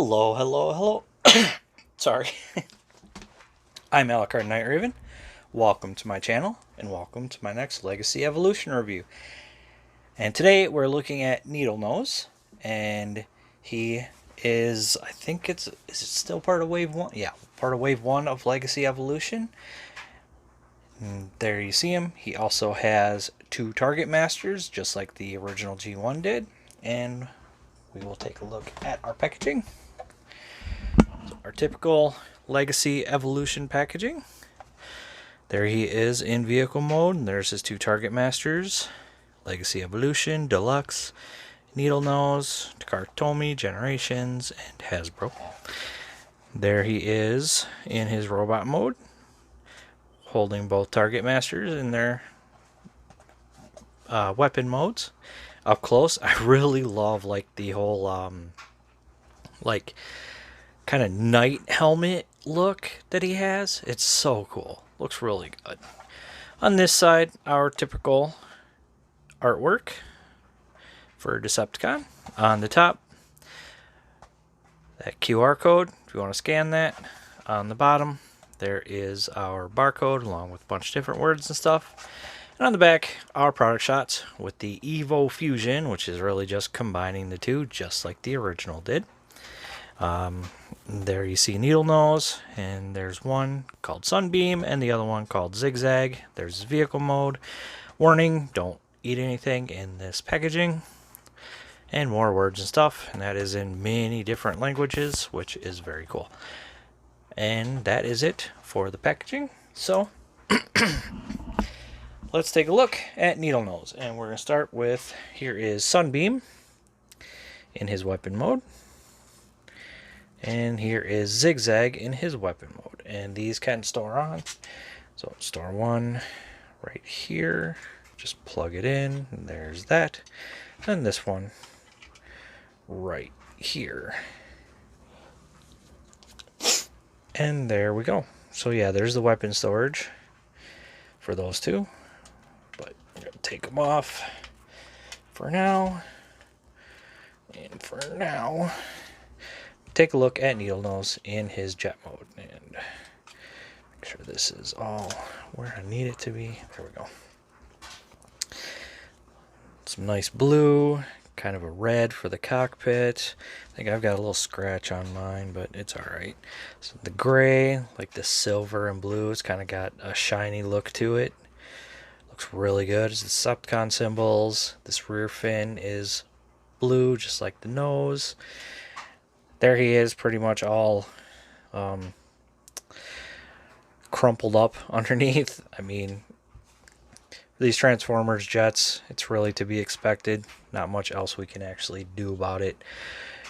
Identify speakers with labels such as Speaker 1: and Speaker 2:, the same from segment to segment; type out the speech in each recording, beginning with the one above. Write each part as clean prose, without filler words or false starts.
Speaker 1: Hello, hello, hello. Sorry. I'm Alucard Night Raven. Welcome to my channel, and welcome to my next Legacy Evolution review. And today we're looking at Needlenose, and he is, I think is it still part of Wave 1? Yeah, part of Wave 1 of Legacy Evolution. And there you see him. He also has 2 Target Masters, just like the original G1 did. And we will take a look at our packaging. So our typical Legacy Evolution packaging. There he is in vehicle mode, and there's his 2 Target Masters. Legacy Evolution, Deluxe, Needlenose, Takara Generations, and Hasbro. There he is in his robot mode, holding both Target Masters in their weapon modes. Up close, I really love like the whole like kind of knight helmet look that he has. It's so cool. Looks really good. On this side, our typical artwork for Decepticon. On the top, that QR code, if you want to scan that. On the bottom, there is our barcode along with a bunch of different words and stuff. And on the back, our product shots with the Evo Fusion, which is really just combining the two, just like the original did. There you see Needlenose, and there's one called Sunbeam, and the other one called Zigzag. There's vehicle mode. Warning, don't eat anything in this packaging. And more words and stuff, and that is in many different languages, which is very cool. And that is it for the packaging. So let's take a look at Needlenose, and we're going to start with, here is Sunbeam in his weapon mode, and here is Zigzag in his weapon mode, and these can store on. So store one right here, just plug it in, and there's that, and this one right here, and there we go. So yeah, there's the weapon storage for those two. But I'm going to take them off for now. And for now, take a look at Needlenose in his jet mode. And make sure this is all where I need it to be. There we go. Some nice blue, kind of a red for the cockpit. I think I've got a little scratch on mine, but it's alright. So the gray, like the silver and blue, it's kind of got a shiny look to it. Looks really good. It's the Decepticon symbols. This rear fin is blue, just like the nose. There he is, pretty much all crumpled up underneath. I mean, for these Transformers jets, it's really to be expected. Not much else we can actually do about it,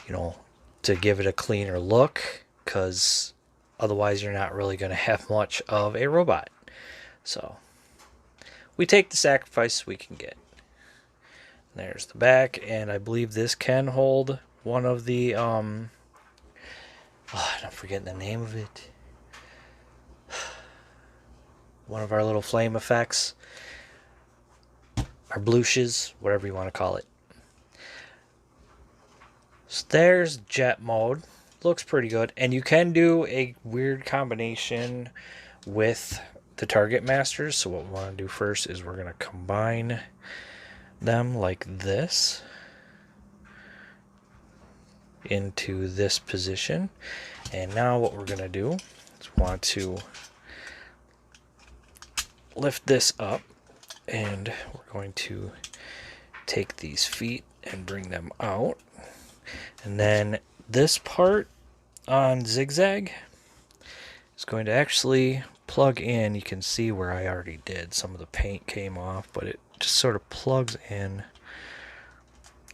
Speaker 1: you know, to give it a cleaner look, because otherwise you're not really going to have much of a robot. So we take the sacrifice we can get. There's the back, and I believe this can hold one of the I'm forgetting the name of it. One of our little flame effects, our blooshes, whatever you want to call it. So there's jet mode. Looks pretty good, and you can do a weird combination with the Target Masters. So what we want to do first is we're going to combine them like this into this position. And now what we're going to do is want to lift this up, and we're going to take these feet and bring them out. And then this part on Zigzag is going to actually plug in. You can see where I already did. Some of the paint came off, but it just sort of plugs in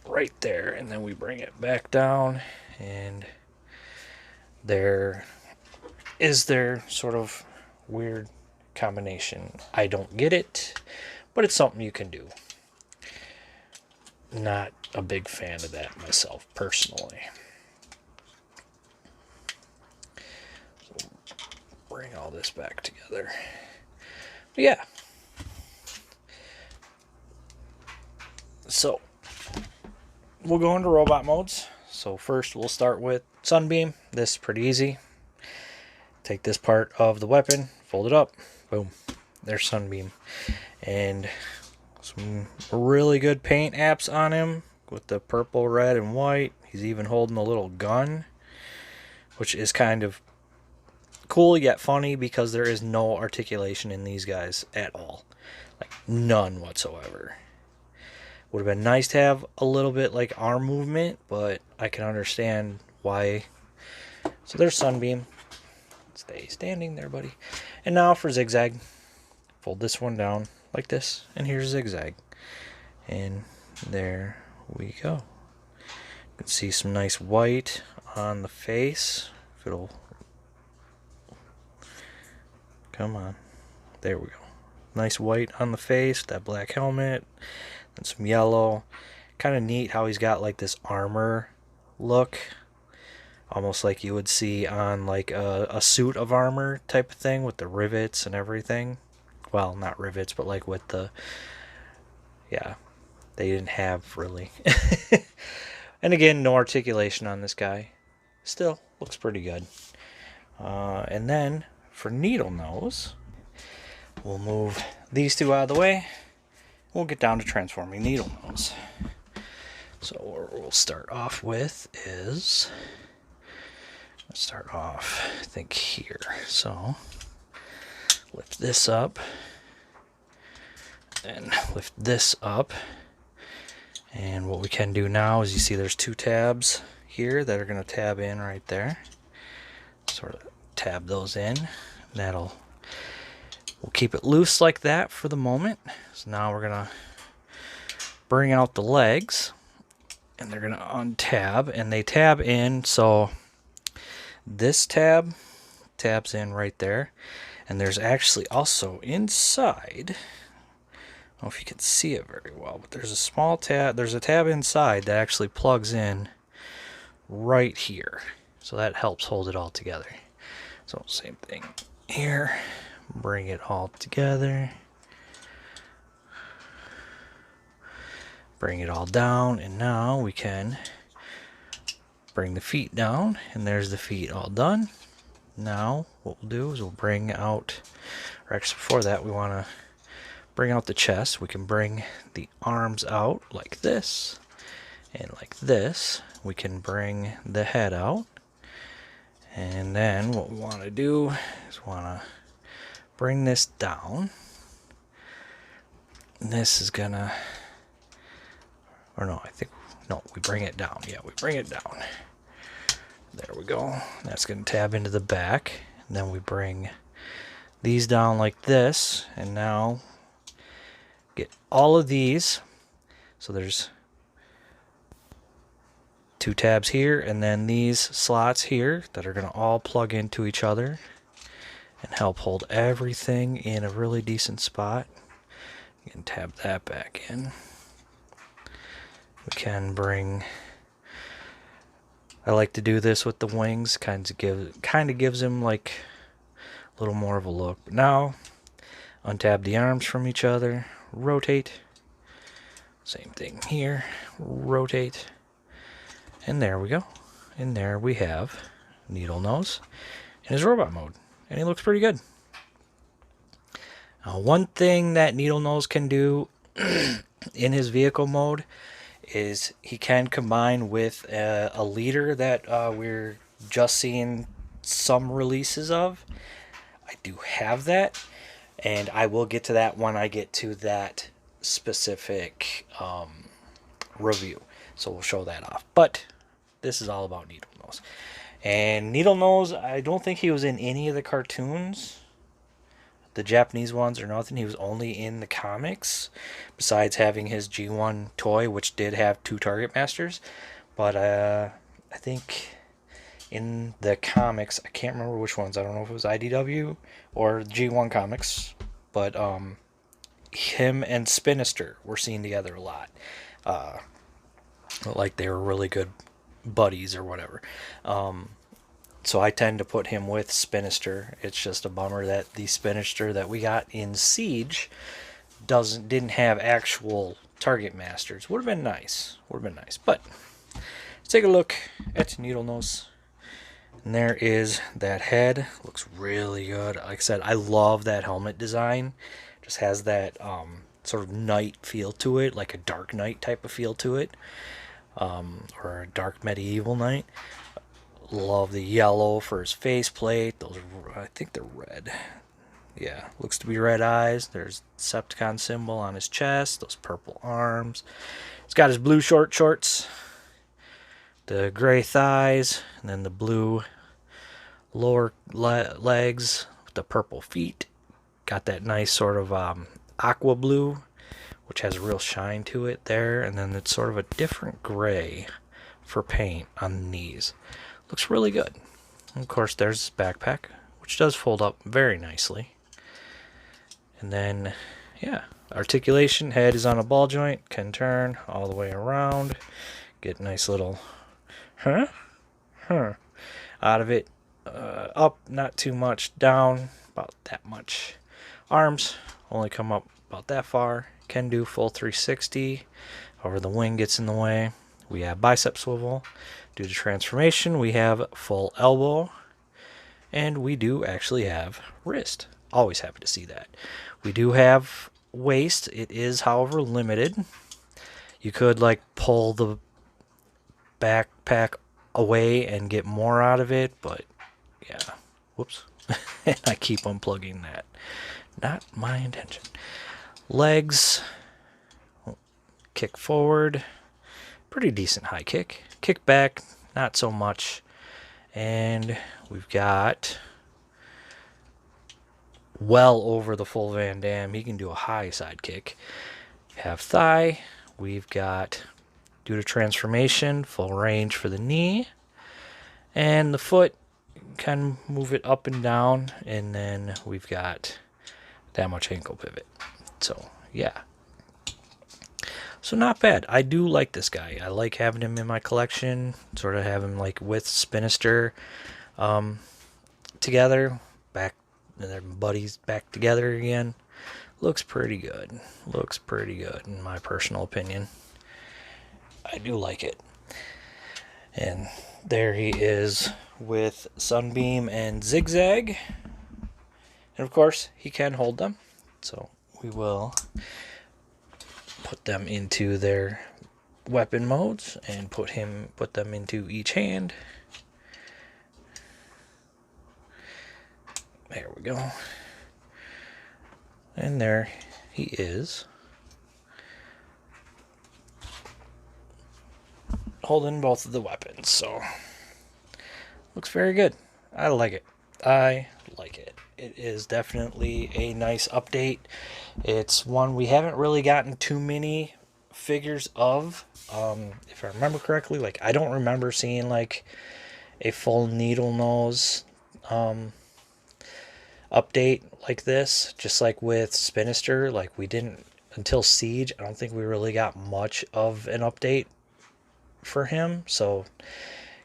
Speaker 1: right there. And then we bring it back down, and there is their sort of weird combination. I don't get it, but it's something you can do. Not a big fan of that myself, personally. So bring all this back together. But yeah. So we'll go into robot modes. So first we'll start with Sunbeam, this is pretty easy. Take this part of the weapon, fold it up, boom, there's Sunbeam. And some really good paint apps on him with the purple, red, and white. He's even holding a little gun, which is kind of cool yet funny because there is no articulation in these guys at all. Like, none whatsoever. Would have been nice to have a little bit like arm movement, but I can understand why. So there's Sunbeam. Stay standing there, buddy. And now for Zigzag. Fold this one down like this, and here's Zigzag. And there we go. You can see some nice white on the face. If it'll... Come on. There we go. Nice white on the face, that black helmet, and some yellow. Kind of neat how he's got like this armor look. Almost like you would see on like a suit of armor type of thing with the rivets and everything. Well, not rivets, but like with the... Yeah, they didn't have really. And again, no articulation on this guy. Still looks pretty good. And then for Needlenose, we'll move these two out of the way. We'll get down to transforming Needlenose. So what we'll start off with is... Let's start off, I think, here. So lift this up. And lift this up. And what we can do now is you see there's two tabs here that are going to tab in right there. Sort of tab those in. We'll keep it loose like that for the moment. So now we're going to bring out the legs. And they're going to untab. And they tab in. So this tab tabs in right there. And there's actually also inside... I don't know if you can see it very well, but there's a small tab. There's a tab inside that actually plugs in right here. So that helps hold it all together. So same thing here. Bring it all together. Bring it all down, and now we can bring the feet down, and there's the feet all done. Now what we'll do is we'll bring out, or actually before that we want to bring out the chest. We can bring the arms out like this and like this. We can bring the head out. And then what we want to do is want to bring this down. And this is gonna, or no, I think, no, we bring it down. Yeah, we bring it down. There we go. That's gonna tab into the back. And then we bring these down like this. And now get all of these. So there's two tabs here, and then these slots here that are going to all plug into each other and help hold everything in a really decent spot. You can tab that back in. We can bring... I like to do this with the wings. Kind of gives him like a little more of a look. But now, untab the arms from each other. Rotate. Same thing here. Rotate. And there we go. And there we have Needlenose in his robot mode. And he looks pretty good. Now, one thing that Needlenose can do in his vehicle mode is he can combine with a leader that we're just seeing some releases of. I do have that. And I will get to that when I get to that specific review. So we'll show that off. But this is all about Needlenose. And Needlenose, I don't think he was in any of the cartoons. The Japanese ones or nothing. He was only in the comics. Besides having his G1 toy, which did have 2 Target Masters. But I think... in the comics, I can't remember which ones. I don't know if it was IDW or G1 Comics, but him and Spinister were seen together a lot. Like they were really good buddies or whatever. So I tend to put him with Spinister. It's just a bummer that the Spinister that we got in Siege didn't have actual Target Masters. Would have been nice. But let's take a look at Needlenose And there is that head. Looks really good. Like I said, I love that helmet design. Just has that sort of knight feel to it, like a dark knight type of feel to it, or a dark medieval knight. Love the yellow for his faceplate. Those, I think they're red. Yeah, looks to be red eyes. There's Decepticon symbol on his chest. Those purple arms. He's got his blue short shorts, the gray thighs, and then the blue lower legs with the purple feet. Got that nice sort of aqua blue, which has a real shine to it there, and then it's sort of a different gray for paint on the knees. Looks really good. And of course, there's his backpack, which does fold up very nicely. And then, yeah, articulation. Head is on a ball joint, can turn all the way around. Get a nice little out of it. Up, not too much. Down, about that much. Arms only come up about that far. Can do full 360. However, the wing gets in the way. We have bicep swivel. Due to transformation, we have full elbow. And we do actually have wrist. Always happy to see that. We do have waist. It is, however, limited. You could like pull the backpack away and get more out of it, but yeah. Whoops. And I keep unplugging that. Not my intention. Legs. Kick forward. Pretty decent high kick. Kick back, not so much. And we've got well over the full Van Damme. He can do a high side kick. Have thigh. We've got, due to transformation, full range for the knee. And the foot, kind of move it up and down. And then we've got that much ankle pivot. So, yeah. So not bad. I do like this guy. I like having him in my collection. Sort of have him like with Spinister together. Back, their buddies back together again. Looks pretty good. Looks pretty good in my personal opinion. I do like it. And there he is with Sunbeam and Zigzag. And of course, he can hold them. So we will put them into their weapon modes and put them into each hand. There we go. And there he is, holding both of the weapons. So looks very good. I like it. I like it. It is definitely a nice update. It's one we haven't really gotten too many figures of. If I remember correctly, like I don't remember seeing like a full Needlenose update like this. Just like with Spinister, like we didn't until Siege. I don't think we really got much of an update for him. So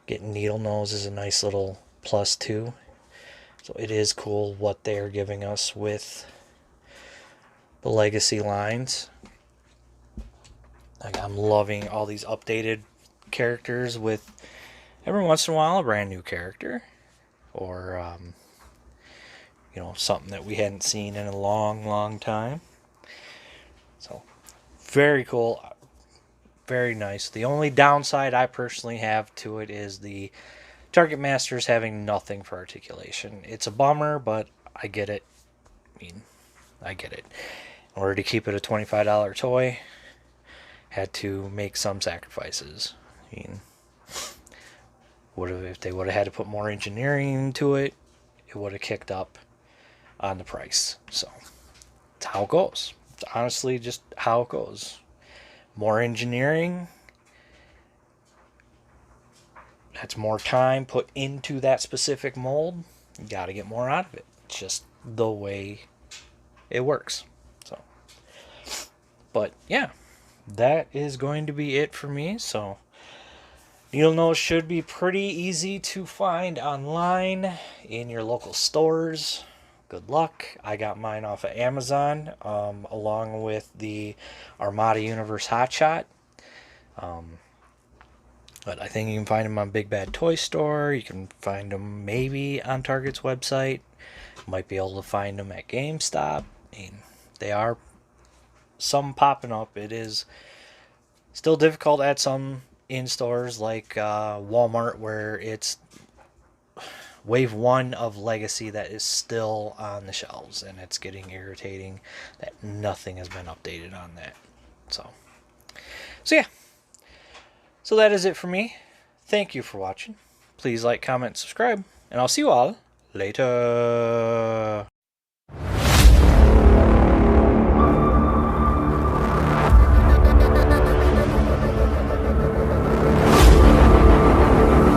Speaker 1: getting Needlenose is a nice little plus too. So it is cool what they're giving us with the legacy lines. Like I'm loving all these updated characters with every once in a while a brand new character, or something that we hadn't seen in a long time. So very cool, very nice. The only downside I personally have to it is the Target Masters having nothing for articulation. It's a bummer, but I get it. I get it. In order to keep it a $25 toy, had to make some sacrifices. If they would have had to put more engineering into it, it would have kicked up on the price. So it's how it goes. It's honestly just how it goes. More engineering, that's more time put into that specific mold. You got to get more out of it. It's just the way it works. So, but yeah, that is going to be it for me. So Needlenose should be pretty easy to find online in your local stores. Good luck. I got mine off of Amazon, along with the Armada Universe Hotshot. But I think you can find them on Big Bad Toy Store. You can find them maybe on Target's website. You might be able to find them at GameStop. I mean, they are some popping up. It is still difficult at some in stores like Walmart, where it's wave 1 of Legacy that is still on the shelves, and it's getting irritating that nothing has been updated on that. So yeah. So that is it for me. Thank you for watching. Please like, comment, subscribe, and I'll see you all later.